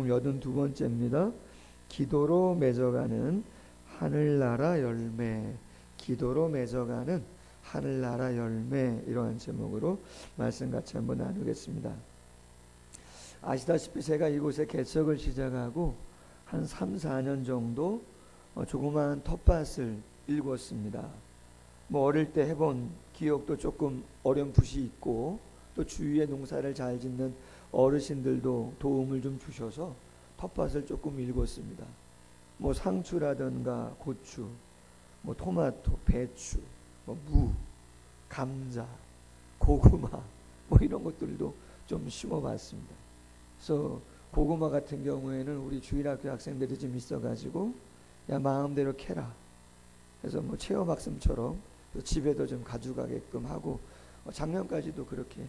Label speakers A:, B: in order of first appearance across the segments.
A: 오늘 82번째입니다. 기도로 맺어가는 하늘나라 열매. 기도로 맺어가는 하늘나라 열매. 이러한 제목으로 말씀 같이 한번 나누겠습니다. 아시다시피 제가 이곳에 개척을 시작하고 한 3, 4년 정도 조그마한 텃밭을 일궜습니다. 어릴 때 해본 기억도 조금 어렴풋이 있고, 또 주위에 농사를 잘 짓는 어르신들도 도움을 좀 주셔서 텃밭을 조금 일궜습니다. 상추라든가 고추, 토마토, 배추, 무, 감자, 고구마 이런 것들도 좀 심어봤습니다. 그래서 고구마 같은 경우에는 우리 주일학교 학생들이 좀 있어가지고 야 마음대로 캐라 해서 체험학습처럼 집에도 좀 가져가게끔 하고 작년까지도 그렇게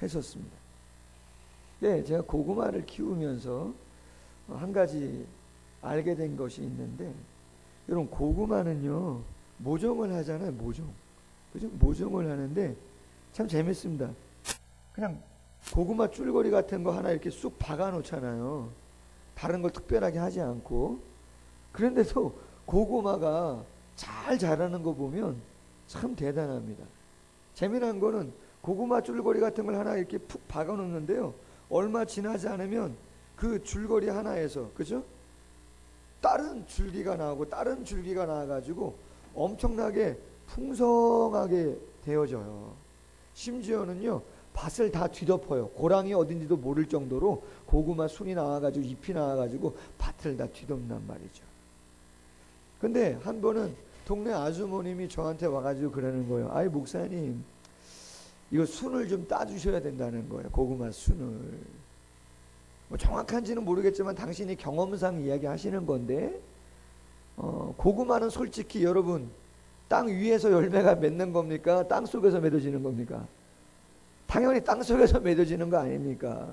A: 했었습니다. 네, 제가 고구마를 키우면서 한 가지 알게 된 것이 있는데, 여러분 고구마는요 모종을 하잖아요. 그죠? 모종을 하는데 참 재밌습니다. 그냥 고구마 줄거리 같은 거 하나 이렇게 쑥 박아 놓잖아요. 다른 걸 특별하게 하지 않고. 그런데도 고구마가 잘 자라는 거 보면 참 대단합니다. 재미난 거는 고구마 줄거리 같은 걸 하나 이렇게 푹 박아 놓는데요, 얼마 지나지 않으면 그 줄거리 하나에서, 그죠? 다른 줄기가 나오고 다른 줄기가 나와가지고 엄청나게 풍성하게 되어져요. 심지어는요 밭을 다 뒤덮어요. 고랑이 어딘지도 모를 정도로 고구마 순이 나와가지고 잎이 나와가지고 밭을 다 뒤덮는단 말이죠. 근데 한 번은 동네 아주머님이 저한테 와가지고 그러는 거예요. 아이 목사님, 이거 순을 좀 따주셔야 된다는 거예요. 고구마 순을. 정확한지는 모르겠지만 당신이 경험상 이야기하시는 건데, 고구마는 솔직히 여러분 땅 위에서 열매가 맺는 겁니까? 땅 속에서 맺어지는 겁니까? 당연히 땅 속에서 맺어지는 거 아닙니까?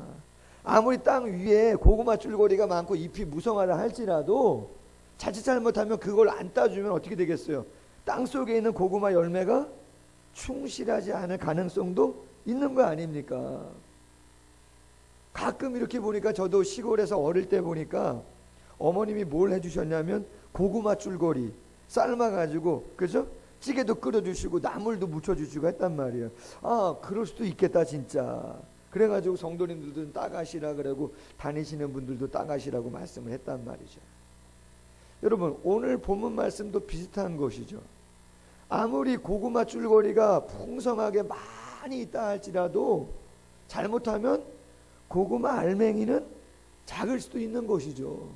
A: 아무리 땅 위에 고구마 줄거리가 많고 잎이 무성하다 할지라도 자칫 잘못하면 그걸 안 따주면 어떻게 되겠어요? 땅 속에 있는 고구마 열매가 충실하지 않을 가능성도 있는 거 아닙니까? 가끔 이렇게 보니까, 저도 시골에서 어릴 때 보니까 어머님이 뭘 해주셨냐면 고구마 줄거리 삶아가지고, 그죠? 찌개도 끓여주시고 나물도 무쳐주시고 했단 말이에요. 아, 그럴 수도 있겠다 진짜. 그래가지고 성도님들도 따가시라 그러고 다니시는 분들도 따가시라고 말씀을 했단 말이죠. 여러분 오늘 본문 말씀도 비슷한 것이죠. 아무리 고구마 줄거리가 풍성하게 많이 있다 할지라도 잘못하면 고구마 알맹이는 작을 수도 있는 것이죠.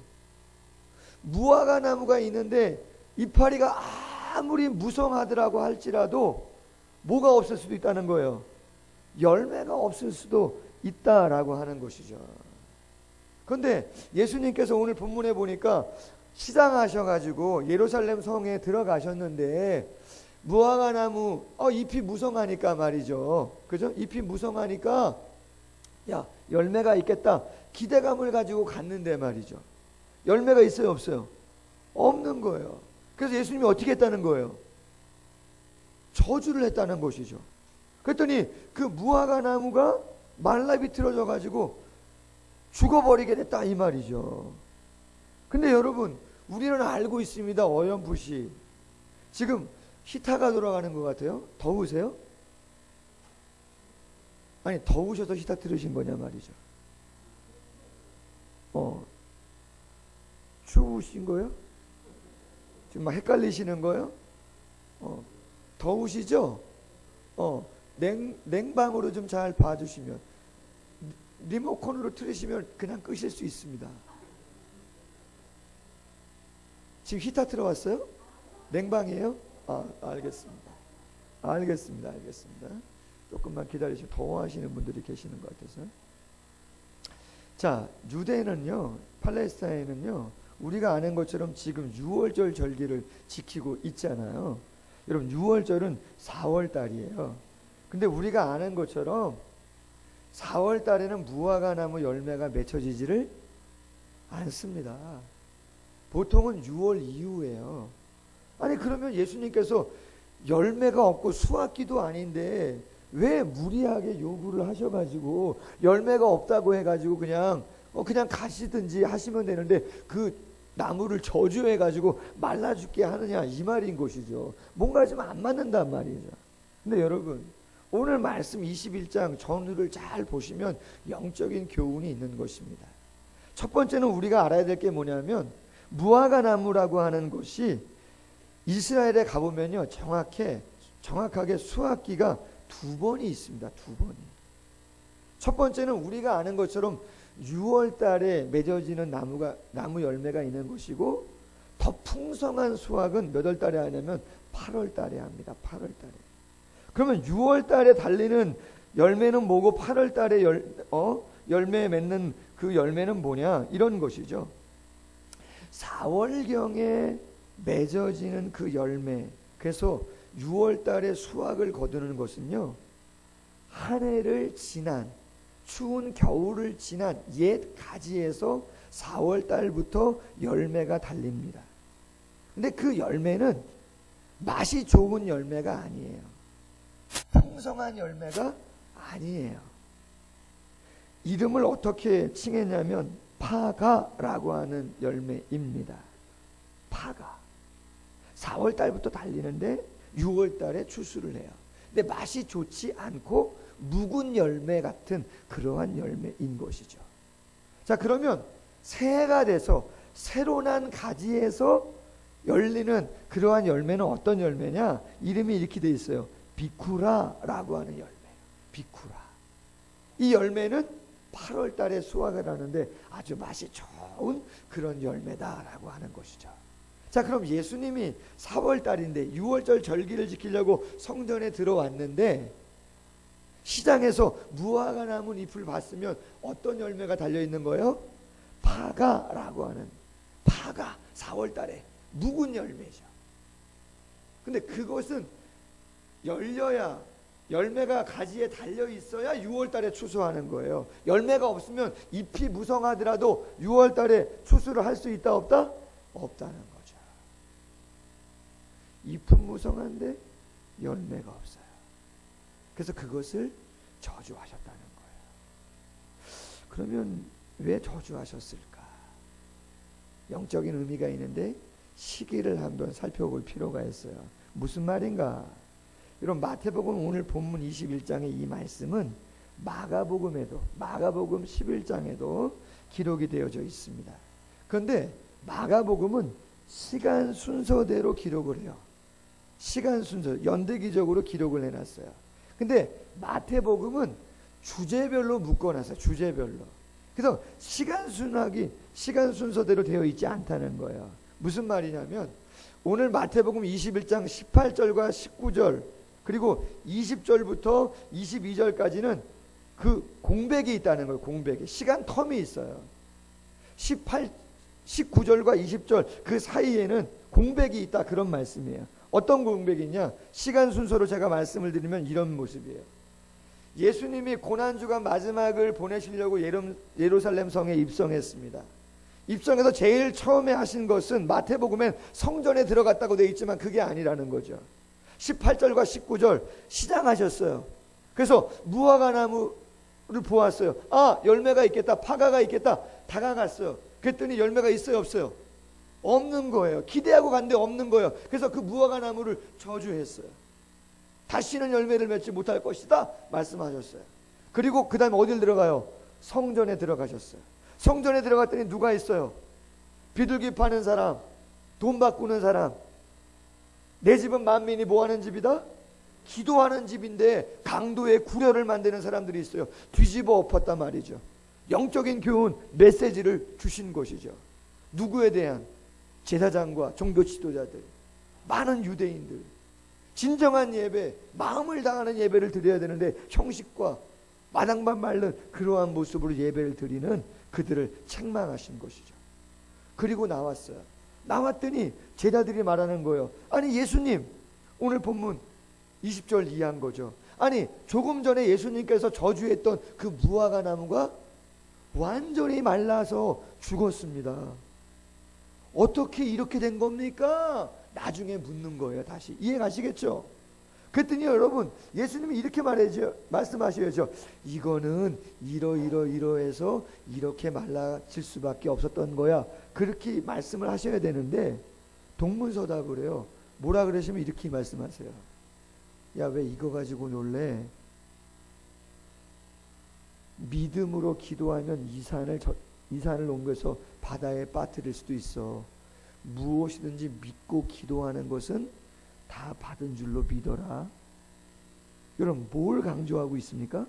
A: 무화과 나무가 있는데 이파리가 아무리 무성하더라고 할지라도 뭐가 없을 수도 있다는 거예요. 열매가 없을 수도 있다라고 하는 것이죠. 그런데 예수님께서 오늘 본문에 보니까 시장하셔가지고 예루살렘 성에 들어가셨는데 무화과 나무 잎이 무성하니까 말이죠. 그죠? 잎이 무성하니까 야 열매가 있겠다 기대감을 가지고 갔는데 말이죠. 열매가 있어요 없어요? 없는 거예요. 그래서 예수님이 어떻게 했다는 거예요? 저주를 했다는 것이죠. 그랬더니 그 무화과 나무가 말라 비틀어져 가지고 죽어버리게 됐다 이 말이죠. 근데 여러분 우리는 알고 있습니다. 어렴풋이 지금 히타가 돌아가는 것 같아요. 더우세요? 아니 더우셔서 히타 틀으신 거냐 말이죠. 추우신 거예요? 지금 막 헷갈리시는 거예요? 더우시죠? 냉방으로 좀 잘 봐주시면, 리모컨으로 틀으시면 그냥 끄실 수 있습니다. 지금 히터 들어왔어요? 냉방이에요? 알겠습니다. 조금만 기다리시면 더워하시는 분들이 계시는 것 같아서. 자, 유대는요, 팔레스타인은요, 우리가 아는 것처럼 지금 6월절 절기를 지키고 있잖아요. 여러분 6월절은 4월 달이에요. 근데 우리가 아는 것처럼 4월 달에는 무화과 나무 열매가 맺혀지지를 않습니다. 보통은 6월 이후에요. 아니 그러면 예수님께서 열매가 없고 수확기도 아닌데 왜 무리하게 요구를 하셔가지고 열매가 없다고 해가지고 그냥 그냥 가시든지 하시면 되는데 그 나무를 저주해 가지고 말라 죽게 하느냐, 이 말인 것이죠. 뭔가 좀 안 맞는단 말이죠. 근데 여러분, 오늘 말씀 21장 전후를 잘 보시면 영적인 교훈이 있는 것입니다. 첫 번째는 우리가 알아야 될 게 뭐냐면, 무화과 나무라고 하는 것이 이스라엘에 가보면요, 정확하게 수확기가 2번이 있습니다. 2번이. 첫 번째는 우리가 아는 것처럼 6월 달에 맺어지는 나무 열매가 있는 것이고, 더 풍성한 수확은 몇 월 달에 하냐면 8월 달에 합니다. 8월 달에. 그러면 6월 달에 달리는 열매는 뭐고 8월 달에 열매 맺는 그 열매는 뭐냐, 이런 것이죠. 4월경에 맺어지는 그 열매, 그래서 6월 달에 수확을 거두는 것은요, 한 해를 지난, 추운 겨울을 지난 옛 가지에서 4월 달부터 열매가 달립니다. 근데 그 열매는 맛이 좋은 열매가 아니에요. 풍성한 열매가 아니에요. 이름을 어떻게 칭했냐면 파가라고 하는 열매입니다. 파가. 4월 달부터 달리는데 6월 달에 추수를 해요. 근데 맛이 좋지 않고 묵은 열매 같은 그러한 열매인 것이죠. 자, 그러면 새해가 돼서 새로 난 가지에서 열리는 그러한 열매는 어떤 열매냐? 이름이 이렇게 돼 있어요. 비쿠라라고 하는 열매예요. 비쿠라. 이 열매는 8월 달에 수확을 하는데 아주 맛이 좋은 그런 열매다라고 하는 것이죠. 자, 그럼 예수님이 4월 달인데 6월절 절기를 지키려고 성전에 들어왔는데 시장에서 무화과 나무 잎을 봤으면 어떤 열매가 달려있는 거예요? 파가라고 하는, 파가, 4월 달에 묵은 열매죠. 근데 그것은 열려야, 열매가 가지에 달려있어야 6월 달에 추수하는 거예요. 열매가 없으면 잎이 무성하더라도 6월 달에 추수를 할 수 있다 없다? 없다는 거죠. 잎은 무성한데 열매가 없어요. 그래서 그것을 저주하셨다는 거예요. 그러면 왜 저주하셨을까? 영적인 의미가 있는데 시기를 한번 살펴볼 필요가 있어요. 무슨 말인가? 여러분, 마태복음 오늘 본문 21장의 이 말씀은 마가복음 11장에도 기록이 되어져 있습니다. 그런데 마가복음은 시간 순서대로 기록을 해요. 시간 순서, 연대기적으로 기록을 해놨어요. 근데 마태복음은 주제별로 묶어놨어요. 주제별로. 그래서 시간 순서대로 되어 있지 않다는 거예요. 무슨 말이냐면 오늘 마태복음 21장 18절과 19절 그리고 20절부터 22절까지는 그 공백이 있다는 거예요. 공백이. 시간 텀이 있어요. 19절과 20절 그 사이에는 공백이 있다, 그런 말씀이에요. 어떤 공백이 있냐? 시간 순서로 제가 말씀을 드리면 이런 모습이에요. 예수님이 고난주간 마지막을 보내시려고 예루살렘 성에 입성했습니다. 입성해서 제일 처음에 하신 것은 마태복음엔 성전에 들어갔다고 되어 있지만 그게 아니라는 거죠. 18절과 19절 시장하셨어요. 그래서 무화과 나무를 보았어요. 아, 열매가 있겠다, 파가가 있겠다. 다가갔어요. 그랬더니 열매가 있어요, 없어요? 없는 거예요. 기대하고 갔는데 없는 거예요. 그래서 그 무화과 나무를 저주했어요. 다시는 열매를 맺지 못할 것이다 말씀하셨어요. 그리고 그 다음에 어딜 들어가요? 성전에 들어가셨어요. 성전에 들어갔더니 누가 있어요? 비둘기 파는 사람, 돈 바꾸는 사람. 내 집은 만민이 뭐하는 집이다? 기도하는 집인데 강도의 구려를 만드는 사람들이 있어요. 뒤집어 엎었단 말이죠. 영적인 교훈, 메시지를 주신 것이죠. 누구에 대한? 제사장과 종교 지도자들, 많은 유대인들. 진정한 예배, 마음을 다하는 예배를 드려야 되는데 형식과 마당만 마른 그러한 모습으로 예배를 드리는 그들을 책망하신 것이죠. 그리고 나왔어요. 나왔더니 제자들이 말하는 거예요. 아니, 예수님, 오늘 본문 20절 이해한 거죠. 아니, 조금 전에 예수님께서 저주했던 그 무화과 나무가 완전히 말라서 죽었습니다. 어떻게 이렇게 된 겁니까? 나중에 묻는 거예요. 다시. 이해 가시겠죠? 그랬더니 여러분, 예수님이 이렇게 말씀하셔야죠. 이거는 이러해서 이렇게 말라질 수밖에 없었던 거야. 그렇게 말씀을 하셔야 되는데 동문서답을 해요. 뭐라 그러시면 이렇게 말씀하세요. 야, 왜 이거 가지고 놀래? 믿음으로 기도하면 이 산을 옮겨서 바다에 빠뜨릴 수도 있어. 무엇이든지 믿고 기도하는 것은 다 받은 줄로 믿어라. 여러분, 뭘 강조하고 있습니까?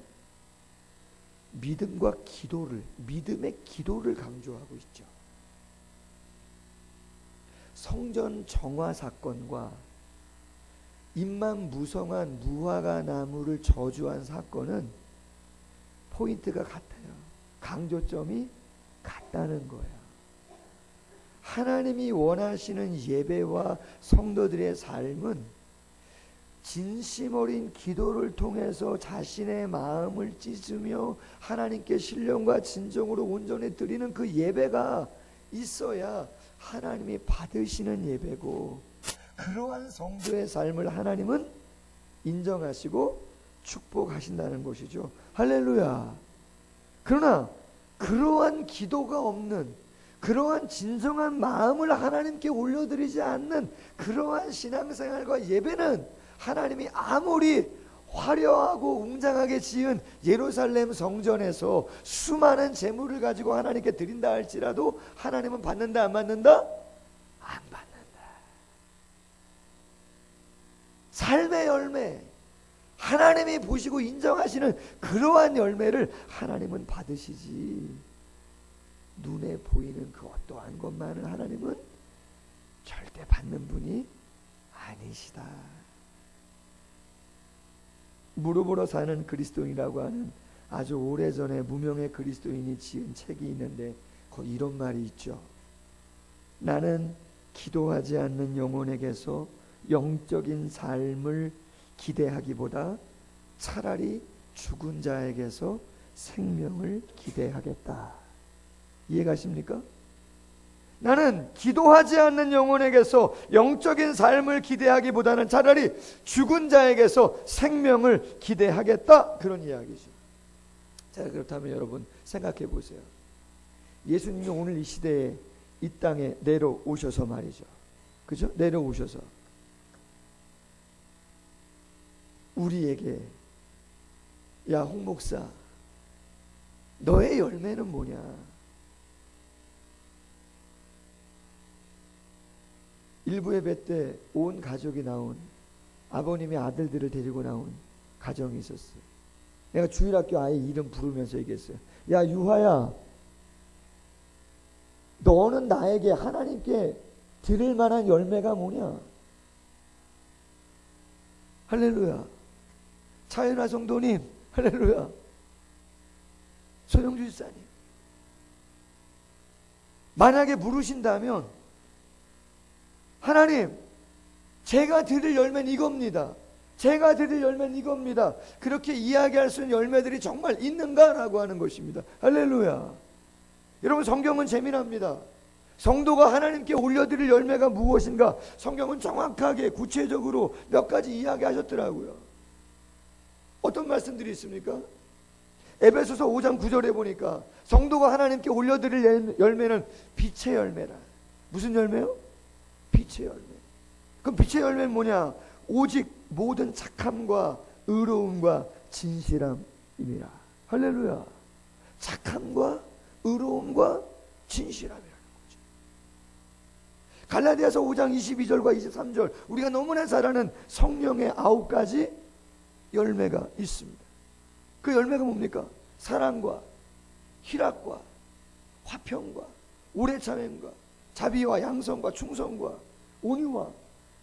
A: 믿음과 기도를, 믿음의 기도를 강조하고 있죠. 성전 정화 사건과 입만 무성한 무화과 나무를 저주한 사건은 포인트가 같아요. 강조점이 같다는 거예요. 하나님이 원하시는 예배와 성도들의 삶은 진심 어린 기도를 통해서 자신의 마음을 찢으며 하나님께 신령과 진정으로 온전히 드리는 그 예배가 있어야 하나님이 받으시는 예배고, 그러한 성도의 삶을 하나님은 인정하시고 축복하신다는 것이죠. 할렐루야. 그러나 그러한 기도가 없는, 그러한 진정한 마음을 하나님께 올려드리지 않는 그러한 신앙생활과 예배는 하나님이 아무리 화려하고 웅장하게 지은 예루살렘 성전에서 수많은 재물을 가지고 하나님께 드린다 할지라도 하나님은 받는다 안 받는다? 안 받는다. 삶의 열매, 하나님이 보시고 인정하시는 그러한 열매를 하나님은 받으시지, 눈에 보이는 그 어떠한 것만은 하나님은 절대 받는 분이 아니시다. 무릎으로 사는 그리스도인이라고 하는 아주 오래전에 무명의 그리스도인이 지은 책이 있는데 거기 이런 말이 있죠. 나는 기도하지 않는 영혼에게서 영적인 삶을 기대하기보다 차라리 죽은 자에게서 생명을 기대하겠다. 이해가십니까? 나는 기도하지 않는 영혼에게서 영적인 삶을 기대하기보다는 차라리 죽은 자에게서 생명을 기대하겠다. 그런 이야기죠. 자, 그렇다면 여러분 생각해 보세요. 예수님이 오늘 이 시대에 이 땅에 내려오셔서 말이죠. 그죠? 내려오셔서 우리에게, 야, 홍 목사, 너의 열매는 뭐냐? 일부 예배 때 온 가족이 나온, 아버님이 아들들을 데리고 나온 가정이 있었어요. 내가 주일학교 아이 이름 부르면서 얘기했어요. 야, 유하야, 너는 나에게, 하나님께 드릴 만한 열매가 뭐냐? 할렐루야. 차연아 성도님, 할렐루야. 소영주 집사님, 만약에 물으신다면 하나님, 제가 드릴 열매는 이겁니다. 제가 드릴 열매는 이겁니다. 그렇게 이야기할 수 있는 열매들이 정말 있는가라고 하는 것입니다. 할렐루야. 여러분, 성경은 재미납니다. 성도가 하나님께 올려드릴 열매가 무엇인가? 성경은 정확하게 구체적으로 몇 가지 이야기하셨더라고요. 어떤 말씀들이 있습니까? 에베소서 5장 9절에 보니까 성도가 하나님께 올려드릴 열매는 빛의 열매라. 무슨 열매요? 빛의 열매. 그럼 빛의 열매는 뭐냐? 오직 모든 착함과 의로움과 진실함이니라. 할렐루야. 착함과 의로움과 진실함이라는 거죠. 갈라디아서 5장 22절과 23절, 우리가 너무나 잘 아는 성령의 9가지 열매가 있습니다. 그 열매가 뭡니까? 사랑과 희락과 화평과 오래 참음과 자비와 양성과 충성과 온유와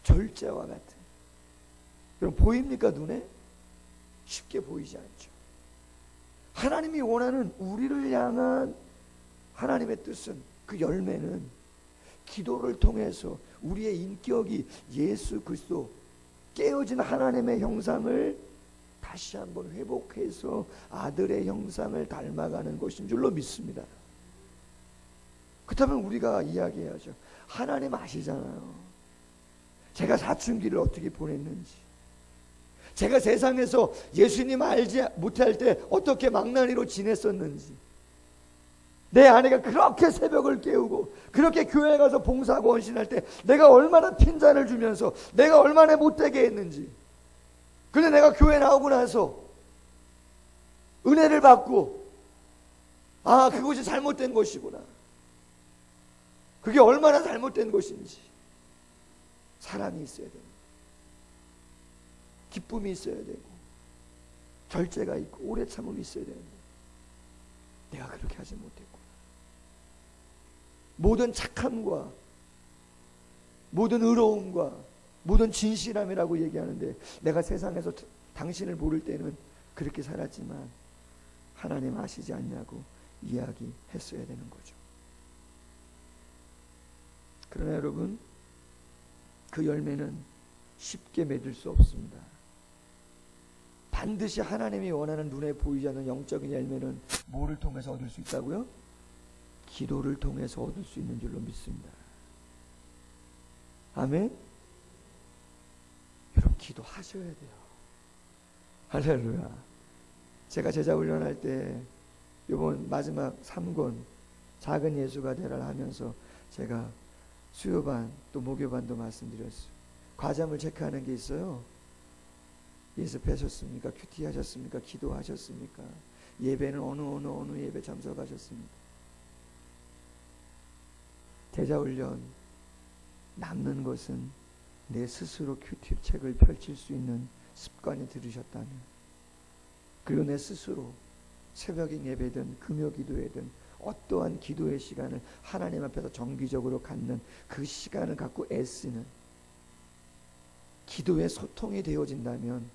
A: 절제와 같은. 여러분, 보입니까? 눈에? 쉽게 보이지 않죠. 하나님이 원하는 우리를 향한 하나님의 뜻은, 그 열매는 기도를 통해서 우리의 인격이 예수 그리스도, 깨어진 하나님의 형상을 다시 한번 회복해서 아들의 형상을 닮아가는 것인 줄로 믿습니다. 그렇다면 우리가 이야기해야죠. 하나님 아시잖아요. 제가 사춘기를 어떻게 보냈는지, 제가 세상에서 예수님 알지 못할 때 어떻게 망나니로 지냈었는지, 내 아내가 그렇게 새벽을 깨우고 그렇게 교회에 가서 봉사하고 헌신할 때 내가 얼마나 핀잔을 주면서 내가 얼마나 못되게 했는지. 근데 내가 교회 나오고 나서 은혜를 받고, 아, 그것이 잘못된 것이구나, 그게 얼마나 잘못된 것인지. 사랑이 있어야 됩니다. 기쁨이 있어야 되고 절제가 있고 오래 참음이 있어야 되는데 내가 그렇게 하지 못했구나. 모든 착함과 모든 의로움과 모든 진실함이라고 얘기하는데 내가 세상에서 당신을 모를 때는 그렇게 살았지만 하나님 아시지 않냐고 이야기했어야 되는 거죠. 그러나 여러분, 그 열매는 쉽게 맺을 수 없습니다. 반드시 하나님이 원하는 눈에 보이지 않는 영적인 열매는 뭐를 통해서 얻을 수 있다고요? 기도를 통해서 얻을 수 있는 줄로 믿습니다. 아멘? 여러분, 기도하셔야 돼요. 할렐루야. 제가 제자 훈련할 때 이번 마지막 3권 작은 예수가 되라를 하면서 제가 수요반 또 목요반도 말씀드렸어요. 과잠을 체크하는 게 있어요. 예습하셨습니까? 큐티 하셨습니까? 기도하셨습니까? 예배는 어느 예배 참석하셨습니까? 제자훈련 남는 것은 내 스스로 큐티 책을 펼칠 수 있는 습관이 들으셨다면, 그리고 내 스스로 새벽인 예배든 금요 기도회든 어떠한 기도의 시간을 하나님 앞에서 정기적으로 갖는 그 시간을 갖고 애쓰는 기도의 소통이 되어진다면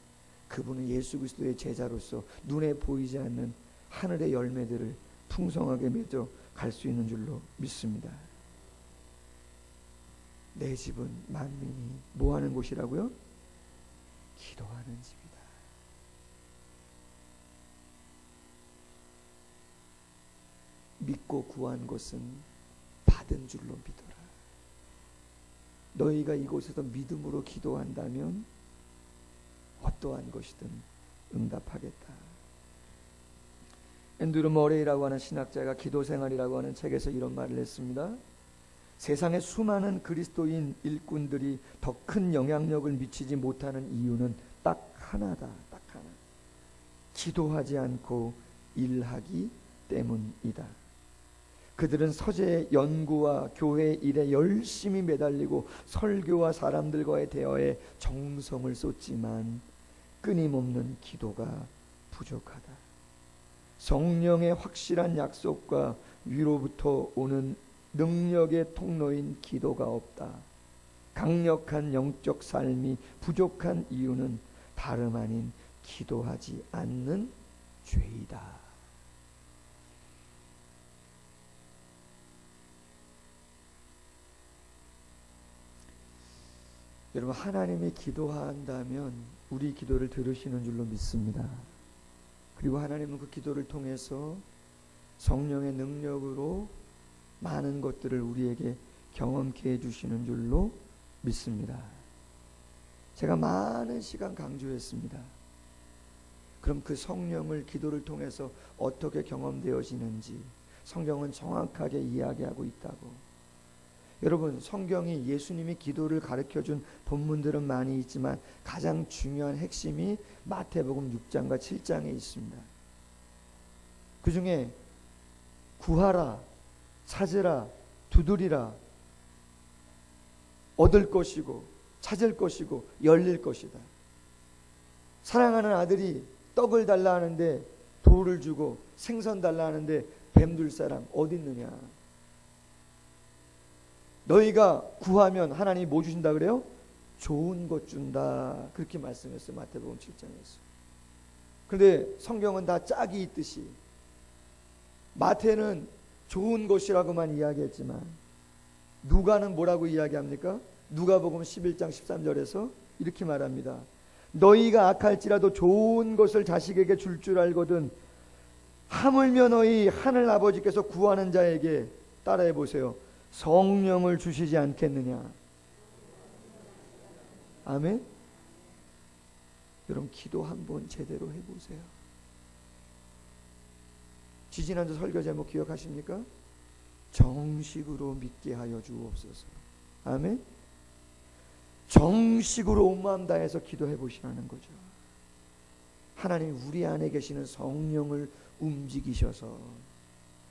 A: 그분은 예수 그리스도의 제자로서 눈에 보이지 않는 하늘의 열매들을 풍성하게 맺어 갈 수 있는 줄로 믿습니다. 내 집은 만민이 뭐하는 곳이라고요? 기도하는 집이다. 믿고 구한 것은 받은 줄로 믿어라. 너희가 이곳에서 믿음으로 기도한다면 어떠한 것이든 응답하겠다. 앤드루 머레이라고 하는 신학자가 기도생활이라고 하는 책에서 이런 말을 했습니다. 세상에 수많은 그리스도인 일꾼들이 더 큰 영향력을 미치지 못하는 이유는 딱 하나다. 딱 하나. 기도하지 않고 일하기 때문이다. 그들은 서재의 연구와 교회 일에 열심히 매달리고 설교와 사람들과의 대화에 정성을 쏟지만 끊임없는 기도가 부족하다. 성령의 확실한 약속과 위로부터 오는 능력의 통로인 기도가 없다. 강력한 영적 삶이 부족한 이유는 다름 아닌 기도하지 않는 죄이다. 여러분, 하나님이 기도한다면 우리 기도를 들으시는 줄로 믿습니다. 그리고 하나님은 그 기도를 통해서 성령의 능력으로 많은 것들을 우리에게 경험케 해주시는 줄로 믿습니다. 제가 많은 시간 강조했습니다. 그럼 그 성령을 기도를 통해서 어떻게 경험되어지는지 성경은 정확하게 이야기하고 있다고. 여러분, 성경이 예수님이 기도를 가르쳐준 본문들은 많이 있지만 가장 중요한 핵심이 마태복음 6장과 7장에 있습니다. 그 중에 구하라, 찾으라, 두드리라, 얻을 것이고 찾을 것이고 열릴 것이다. 사랑하는 아들이 떡을 달라 하는데 돌을 주고 생선 달라 하는데 뱀 둘 사람 어디 있느냐. 너희가 구하면 하나님이 뭐 주신다 그래요? 좋은 것 준다. 그렇게 말씀했어요. 마태복음 7장에서. 그런데 성경은 다 짝이 있듯이 마태는 좋은 것이라고만 이야기했지만 누가는 뭐라고 이야기합니까? 누가복음 11장 13절에서 이렇게 말합니다. 너희가 악할지라도 좋은 것을 자식에게 줄 줄 알거든 하물며 너희 하늘 아버지께서 구하는 자에게 따라해 보세요. 성령을 주시지 않겠느냐. 아멘. 여러분 기도 한번 제대로 해보세요. 지지난주 설교 제목 기억하십니까? 정식으로 믿게 하여 주옵소서. 아멘. 정식으로 온 마음 다해서 기도해 보시라는 거죠. 하나님 우리 안에 계시는 성령을 움직이셔서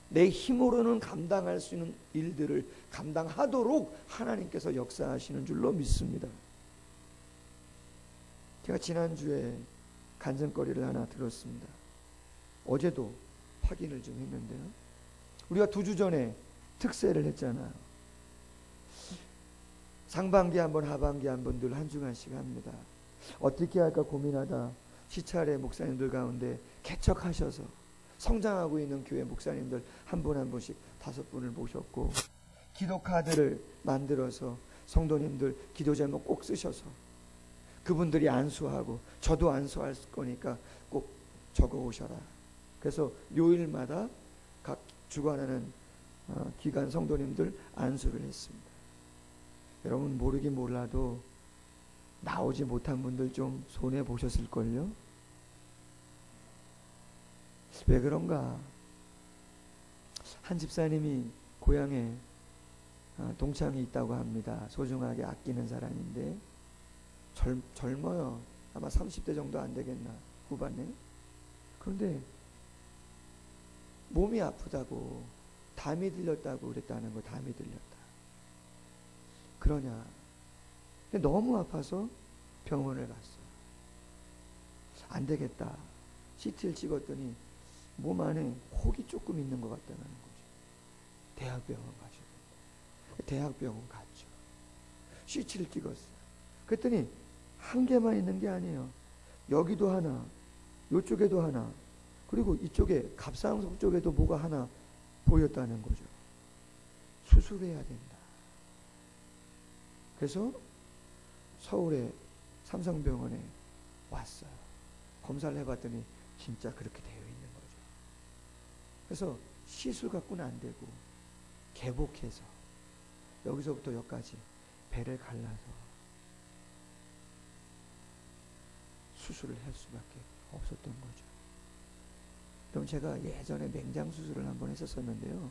A: 내 힘으로는 감당할 수 있는 일들을 감당하도록 하나님께서 역사하시는 줄로 믿습니다. 제가 지난주에 간증거리를 하나 들었습니다. 어제도 확인을 좀 했는데요. 우리가 2주 전에 특세를 했잖아요. 상반기 한번 하반기 한번 늘 한 주간씩 합니다. 어떻게 할까 고민하다 시찰의 목사님들 가운데 개척하셔서 성장하고 있는 교회 목사님들 한 분 한 분씩 5분을 모셨고 기도 카드를 만들어서 성도님들 기도 제목 꼭 쓰셔서 그분들이 안수하고 저도 안수할 거니까 꼭 적어 오셔라. 그래서 요일마다 각 주관하는 기관 성도님들 안수를 했습니다. 여러분 모르긴 몰라도 나오지 못한 분들 좀 손해 보셨을걸요? 왜 그런가? 한 집사님이 고향에 동창이 있다고 합니다. 소중하게 아끼는 사람인데 젊어요. 아마 30대 정도 안 되겠나 후반에. 그런데 몸이 아프다고 담이 들렸다고 그랬다는 거. 담이 들렸다. 그러냐? 너무 아파서 병원을 갔어요. 안 되겠다. CT를 찍었더니 몸 안에 혹이 조금 있는 것 같다는 거죠. 대학병원 가셔야 된다. 대학병원 갔죠. CT를 찍었어요. 그랬더니 한 개만 있는 게 아니에요. 여기도 하나, 이쪽에도 하나, 그리고 이쪽에 갑상선 쪽에도 뭐가 하나 보였다는 거죠. 수술해야 된다. 그래서 서울의 삼성병원에 왔어요. 검사를 해봤더니 진짜 그렇게 되어 있는 거죠. 그래서 시술 갖고는 안 되고 개복해서 여기서부터 여기까지 배를 갈라서 수술을 할 수밖에 없었던 거죠. 그럼 제가 예전에 맹장 수술을 한번 했었는데요.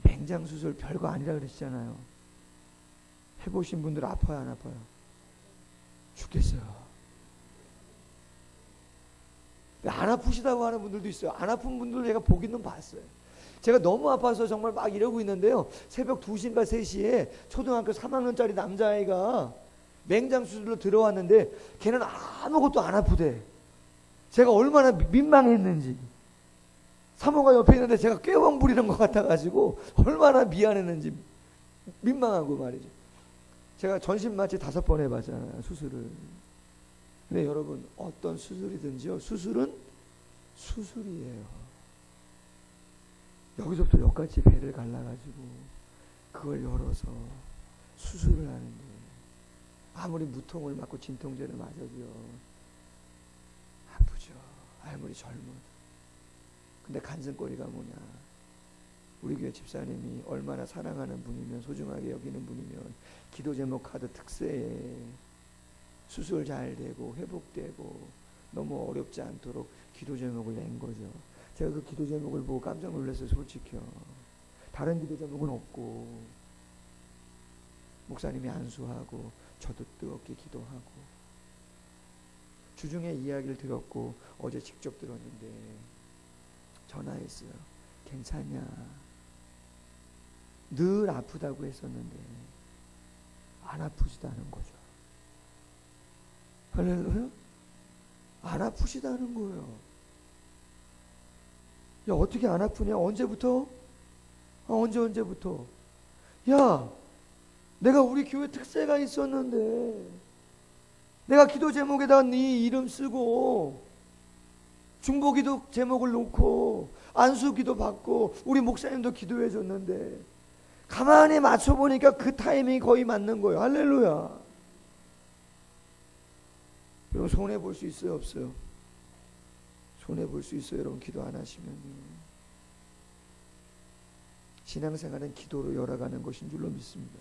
A: 맹장 수술 별거 아니라 그랬잖아요. 해보신 분들 아파요, 안 아파요? 죽겠어요. 안 아프시다고 하는 분들도 있어요. 안 아픈 분들 제가 보기는 봤어요. 제가 너무 아파서 정말 막 이러고 있는데요. 새벽 2시인가 3시에 초등학교 3학년짜리 남자아이가 맹장 수술로 들어왔는데 걔는 아무것도 안 아프대. 제가 얼마나 민망했는지. 사모가 옆에 있는데 제가 꾀왕 부리는 것 같아가지고 얼마나 미안했는지 민망하고 말이죠. 제가 전신 마취 5번 해봤잖아요. 수술을. 근데 여러분 어떤 수술이든지요. 수술은 수술이에요. 여기서부터 여기까지 배를 갈라가지고 그걸 열어서 수술을 하는데 아무리 무통을 맞고 진통제를 맞아도요. 아프죠. 아무리 젊어도. 근데 간증거리가 뭐냐. 우리 교회 집사님이 얼마나 사랑하는 분이면 소중하게 여기는 분이면 기도 제목 카드 특세에 수술 잘 되고 회복되고 너무 어렵지 않도록 기도 제목을 낸 거죠. 제가 그 기도 제목을 보고 깜짝 놀랐어요. 솔직히요. 다른 기도 제목은 없고 목사님이 안수하고 저도 뜨겁게 기도하고 주중에 이야기를 들었고 어제 직접 들었는데 전화했어요. 괜찮냐? 늘 아프다고 했었는데 안 아프시다는 거죠. 할렐루야? 안 아프시다는 거예요. 야, 어떻게 안 아프냐? 언제부터? 언제부터? 야, 내가 우리 교회 특세가 있었는데 내가 기도 제목에다 네 이름 쓰고 중보기도 제목을 놓고 안수기도 받고 우리 목사님도 기도해 줬는데 가만히 맞춰보니까 그 타이밍이 거의 맞는 거예요. 할렐루야. 여러분 손해볼 수 있어요? 없어요? 손해볼 수 있어요? 여러분 기도 안 하시면요. 신앙생활은 기도로 열어가는 것인 줄로 믿습니다.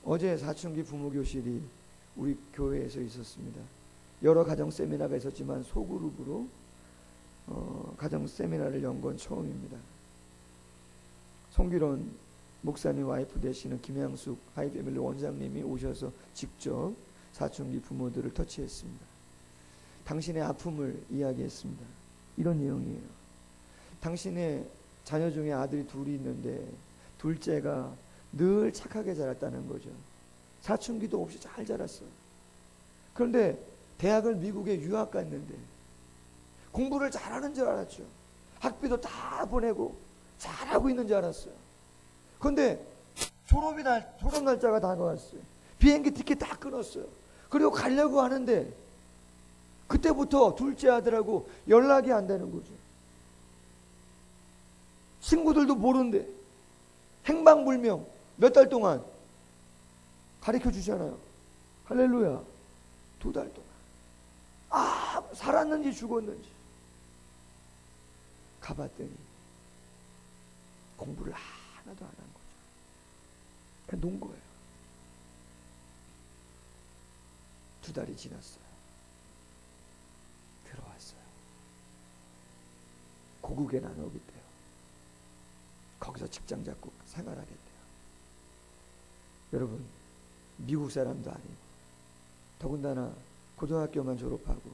A: 어제 사춘기 부모교실이 우리 교회에서 있었습니다. 여러 가정 세미나가 있었지만 소그룹으로 가정 세미나를 연 건 처음입니다. 송기론 목사님 와이프 되시는 김양숙 하이패밀리 원장님이 오셔서 직접 사춘기 부모들을 터치했습니다. 당신의 아픔을 이야기했습니다. 이런 내용이에요. 당신의 자녀 중에 아들이 둘이 있는데 둘째가 늘 착하게 자랐다는 거죠. 사춘기도 없이 잘 자랐어요. 그런데 대학을 미국에 유학 갔는데 공부를 잘하는 줄 알았죠. 학비도 다 보내고 잘하고 있는 줄 알았어요. 그런데 졸업 날짜가 다가왔어요. 비행기 티켓 다 끊었어요. 그리고 가려고 하는데 그때부터 둘째 아들하고 연락이 안 되는 거죠. 친구들도 모르는데 행방불명 몇 달 동안 가르쳐 주잖아요. 할렐루야. 2달 동안 살았는지 죽었는지 가봤더니 공부를 하나도 안 한 거죠. 그냥 논 거예요. 2달이 지났어요. 들어왔어요. 고국에 나눠오겠대요. 거기서 직장 잡고 생활하겠대요. 여러분, 미국 사람도 아니고 더군다나 고등학교만 졸업하고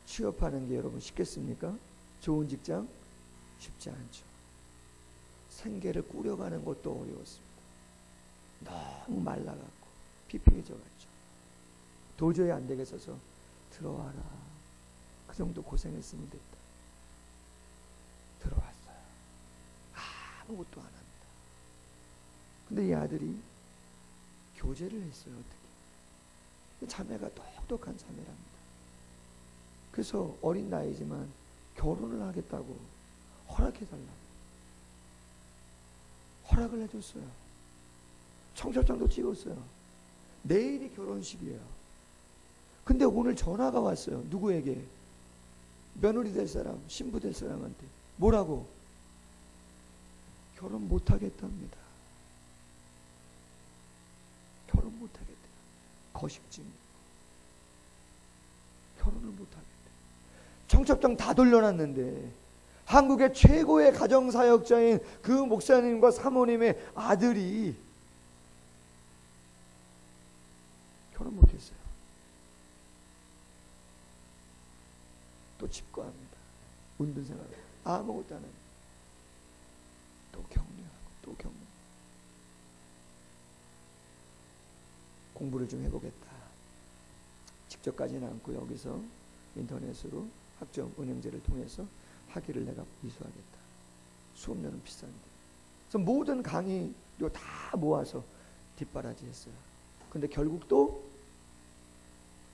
A: 취업하는 게 여러분 쉽겠습니까? 좋은 직장? 쉽지 않죠. 생계를 꾸려가는 것도 어려웠습니다. 너무 말라갖고 피폐해져갔죠. 도저히 안 되겠어서 들어와라. 그 정도 고생했으면 됐다. 들어왔어요. 아무것도 안 합니다. 근데 이 아들이 교제를 했어요. 어떻게? 자매가 똑똑한 자매랍니다. 그래서 어린 나이지만 결혼을 하겠다고 허락해달라고 허락을 해줬어요. 청첩장도 찍었어요. 내일이 결혼식이에요. 근데 오늘 전화가 왔어요. 누구에게? 며느리 될 사람, 신부 될 사람한테. 뭐라고? 결혼 못하겠답니다. 결혼 못하겠대요. 거식증. 결혼을 못하겠대요. 청첩장 다 돌려놨는데 한국의 최고의 가정사역자인 그 목사님과 사모님의 아들이 결혼 못했어요. 또 집과합니다. 운동생활 아무것도 안 합니다. 또 격려하고 또 격려. 공부를 좀 해보겠다. 직접 가지는 않고 여기서 인터넷으로 학점 은행제를 통해서 학위를 내가 이수하겠다. 수업료는 비싼데. 그래서 모든 강의 이거 다 모아서 뒷바라지 했어요. 근데 결국 또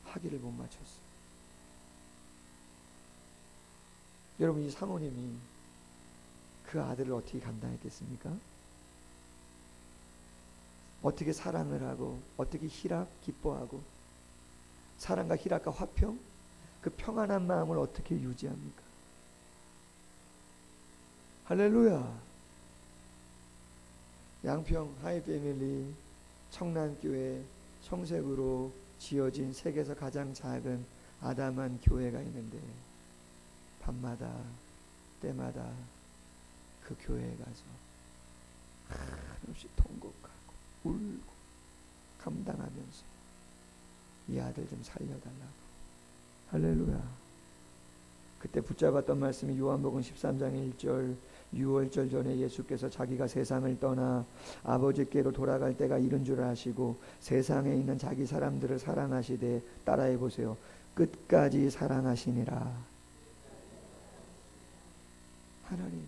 A: 학위를 못 맞췄어요. 여러분, 이 사모님이 그 아들을 어떻게 감당했겠습니까? 어떻게 사랑을 하고 어떻게 희락 기뻐하고 사랑과 희락과 화평 그 평안한 마음을 어떻게 유지합니까? 할렐루야. 양평 하이패밀리 청란교회 청색으로 지어진 세계에서 가장 작은 아담한 교회가 있는데 밤마다 때마다 그 교회에 가서 한없이 통곡하고 울고 감당하면서 이 아들 좀 살려달라고. 할렐루야. 그때 붙잡았던 말씀이 요한복음 13장 1절 유월절 전에 예수께서 자기가 세상을 떠나 아버지께로 돌아갈 때가 이른 줄 아시고 세상에 있는 자기 사람들을 사랑하시되 따라해 보세요. 끝까지 사랑하시니라. 하나님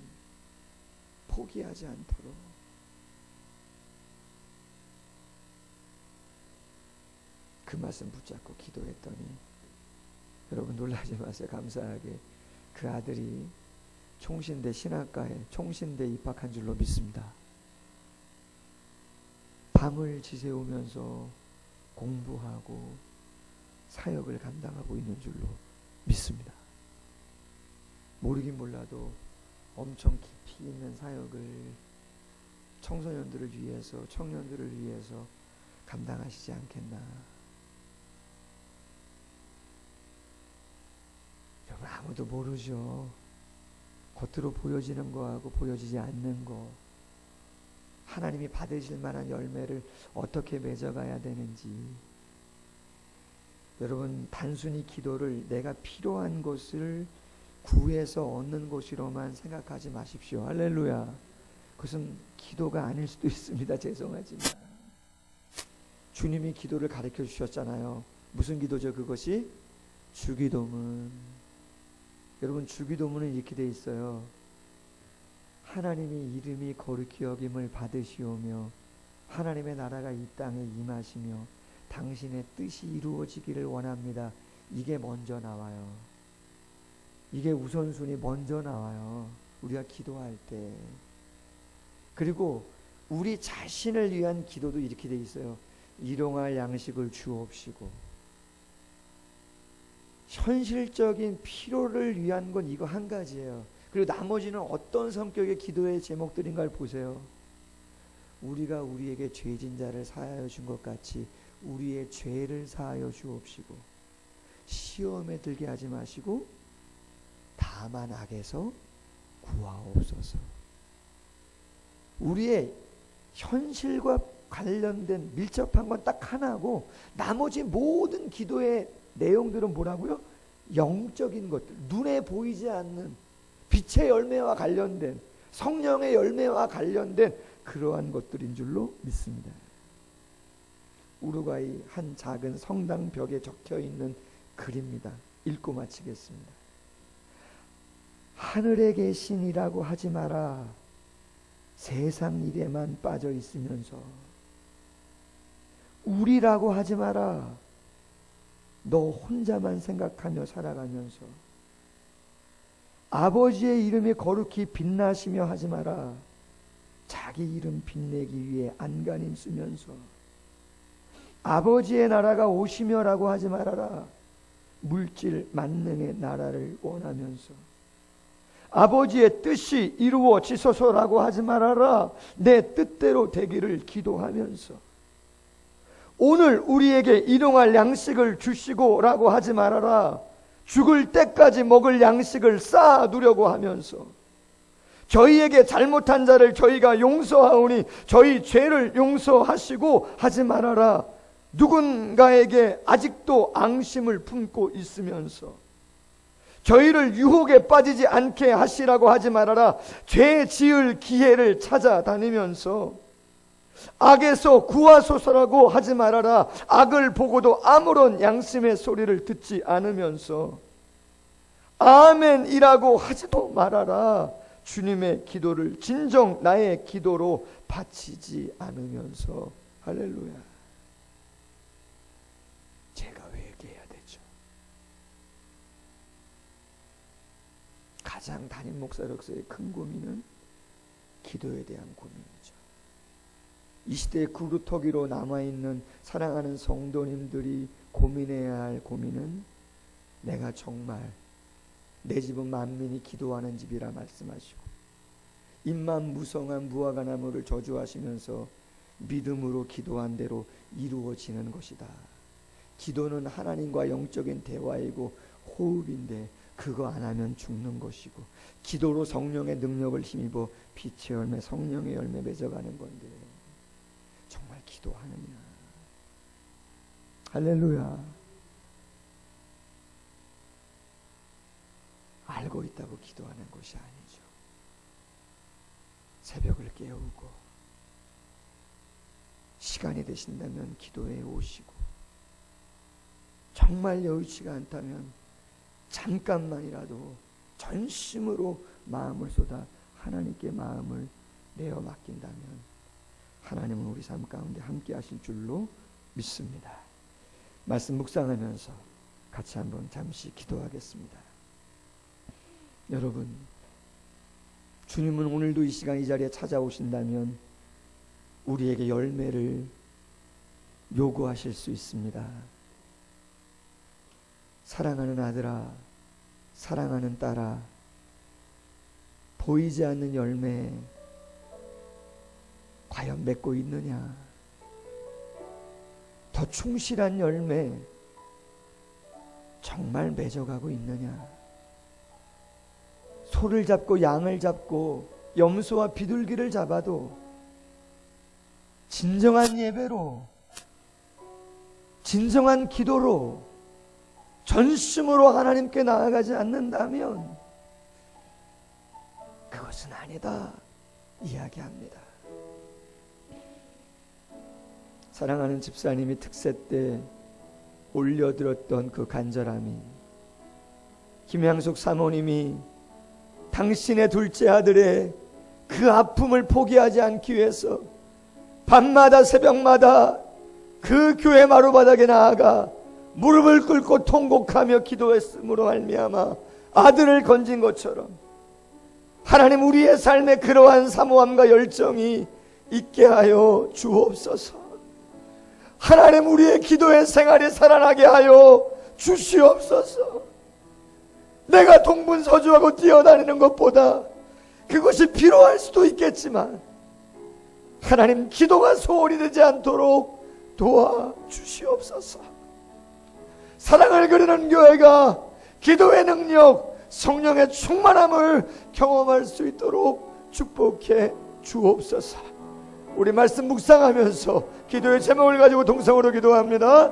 A: 포기하지 않도록 그 말씀 붙잡고 기도했더니 여러분 놀라지 마세요. 감사하게 그 아들이 총신대 신학과에 총신대 입학한 줄로 믿습니다. 밤을 지새우면서 공부하고 사역을 감당하고 있는 줄로 믿습니다. 모르긴 몰라도 엄청 깊이 있는 사역을 청소년들을 위해서 청년들을 위해서 감당하시지 않겠나. 여러분 아무도 모르죠. 겉으로 보여지는 거하고 보여지지 않는 거, 하나님이 받으실 만한 열매를 어떻게 맺어가야 되는지. 여러분 단순히 기도를 내가 필요한 것을 구해서 얻는 것으로만 생각하지 마십시오. 할렐루야. 그것은 기도가 아닐 수도 있습니다. 죄송하지만 주님이 기도를 가르쳐 주셨잖아요. 무슨 기도죠? 그것이 주기도문. 여러분 주기도문은 이렇게 돼 있어요. 하나님의 이름이 거룩히 여김을 받으시오며 하나님의 나라가 이 땅에 임하시며 당신의 뜻이 이루어지기를 원합니다. 이게 먼저 나와요. 이게 우선순위 먼저 나와요. 우리가 기도할 때. 그리고 우리 자신을 위한 기도도 이렇게 돼 있어요. 일용할 양식을 주옵시고. 현실적인 필요를 위한 건 이거 한 가지예요. 그리고 나머지는 어떤 성격의 기도의 제목들인가를 보세요. 우리가 우리에게 죄진 자를 사하여 준 것 같이 우리의 죄를 사하여 주옵시고 시험에 들게 하지 마시고 다만 악에서 구하옵소서. 우리의 현실과 관련된 밀접한 건 딱 하나고 나머지 모든 기도의 내용들은 뭐라고요? 영적인 것들, 눈에 보이지 않는 빛의 열매와 관련된, 성령의 열매와 관련된 그러한 것들인 줄로 믿습니다. 우루과이 한 작은 성당 벽에 적혀있는 글입니다. 읽고 마치겠습니다. 하늘에 계신이라고 하지 마라. 세상 일에만 빠져 있으면서. 우리라고 하지 마라. 너 혼자만 생각하며 살아가면서. 아버지의 이름이 거룩히 빛나시며 하지 마라. 자기 이름 빛내기 위해 안간힘 쓰면서. 아버지의 나라가 오시며라고 하지 말아라. 물질 만능의 나라를 원하면서. 아버지의 뜻이 이루어지소서라고 하지 말아라. 내 뜻대로 되기를 기도하면서. 오늘 우리에게 일용할 양식을 주시고 라고 하지 말아라. 죽을 때까지 먹을 양식을 쌓아두려고 하면서. 저희에게 잘못한 자를 저희가 용서하오니 저희 죄를 용서하시고 하지 말아라. 누군가에게 아직도 앙심을 품고 있으면서. 저희를 유혹에 빠지지 않게 하시라고 하지 말아라. 죄 지을 기회를 찾아다니면서. 악에서 구하소서라고 하지 말아라. 악을 보고도 아무런 양심의 소리를 듣지 않으면서. 아멘이라고 하지도 말아라. 주님의 기도를 진정 나의 기도로 바치지 않으면서. 할렐루야. 제가 왜 얘기해야 되죠? 가장 담임 목사로서의 큰 고민은 기도에 대한 고민이죠. 이 시대의 구루터기로 남아있는 사랑하는 성도님들이 고민해야 할 고민은 내가 정말 내 집은 만민이 기도하는 집이라 말씀하시고 입만 무성한 무화과 나무를 저주하시면서 믿음으로 기도한 대로 이루어지는 것이다. 기도는 하나님과 영적인 대화이고 호흡인데 그거 안 하면 죽는 것이고 기도로 성령의 능력을 힘입어 빛의 열매, 성령의 열매 맺어가는 건데 정말 기도하느냐. 할렐루야. 알고 있다고 기도하는 것이 아니죠. 새벽을 깨우고 시간이 되신다면 기도에 오시고 정말 여의치가 않다면 잠깐만이라도 전심으로 마음을 쏟아 하나님께 마음을 내어 맡긴다면 하나님은 우리 삶 가운데 함께 하실 줄로 믿습니다. 말씀 묵상하면서 같이 한번 잠시 기도하겠습니다. 여러분, 주님은 오늘도 이 시간 이 자리에 찾아오신다면 우리에게 열매를 요구하실 수 있습니다. 사랑하는 아들아, 사랑하는 딸아, 보이지 않는 열매 과연 맺고 있느냐? 더 충실한 열매 정말 맺어가고 있느냐? 소를 잡고 양을 잡고 염소와 비둘기를 잡아도 진정한 예배로, 진정한 기도로, 전심으로 하나님께 나아가지 않는다면 그것은 아니다 이야기합니다. 사랑하는 집사님이 특세 때 올려드렸던 그 간절함이, 김향숙 사모님이 당신의 둘째 아들의 그 아픔을 포기하지 않기 위해서 밤마다 새벽마다 그 교회 마루바닥에 나아가 무릎을 꿇고 통곡하며 기도했음으로 말미암아 아들을 건진 것처럼, 하나님 우리의 삶에 그러한 사모함과 열정이 있게 하여 주옵소서. 하나님 우리의 기도의 생활이 살아나게 하여 주시옵소서. 내가 동분서주하고 뛰어다니는 것보다 그것이 필요할 수도 있겠지만 하나님 기도가 소홀히 되지 않도록 도와주시옵소서. 사랑을 그리는 교회가 기도의 능력, 성령의 충만함을 경험할 수 있도록 축복해 주옵소서. 우리 말씀 묵상하면서 기도의 제목을 가지고 동성으로 기도합니다.